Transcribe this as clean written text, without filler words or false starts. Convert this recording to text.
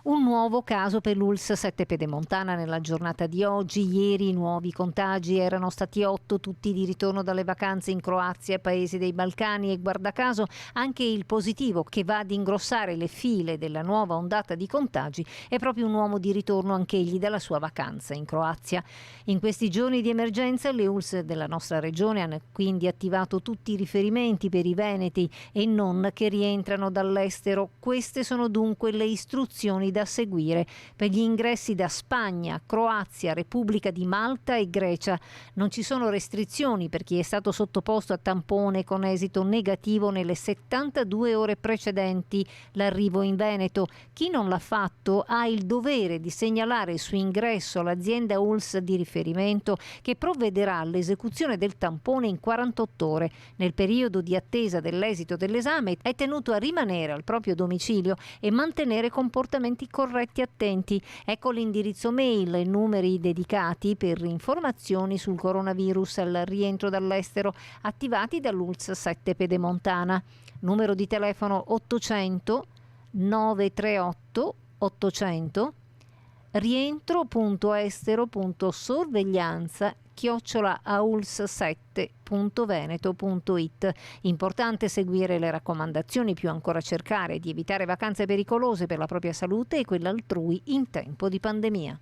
Un nuovo caso per l'ULSS 7 Pedemontana nella giornata di oggi. Ieri i nuovi contagi erano stati 8, tutti di ritorno dalle vacanze in Croazia e paesi dei Balcani, e guarda caso anche il positivo che va ad ingrossare le file della nuova ondata di contagi è proprio un uomo di ritorno anch'egli dalla sua vacanza in Croazia. In questi giorni di emergenza le ULSS della nostra regione hanno quindi attivato tutti i riferimenti per i veneti e non che rientrano dall'estero. Queste sono dunque le istruzioni da seguire per gli ingressi da Spagna, Croazia, Repubblica di Malta e Grecia. Non ci sono restrizioni per chi è stato sottoposto a tampone con esito negativo nelle 72 ore precedenti l'arrivo in Veneto. Chi non l'ha fatto ha il dovere di segnalare il suo ingresso all'azienda ULSS di riferimento, che provvederà all'esecuzione del tampone in 48 ore. Nel periodo di attesa dell'esito dell'esame è tenuto a rimanere al proprio domicilio e mantenere comportamenti corretti e attenti. Ecco l'indirizzo mail e numeri dedicati per informazioni sul coronavirus al rientro dall'estero attivati dall'ULSS 7 Pedemontana. Numero di telefono 800 938 800, rientro.estero.sorveglianza@auls7.veneto.it. Importante seguire le raccomandazioni, più ancora cercare di evitare vacanze pericolose per la propria salute e quella altrui in tempo di pandemia.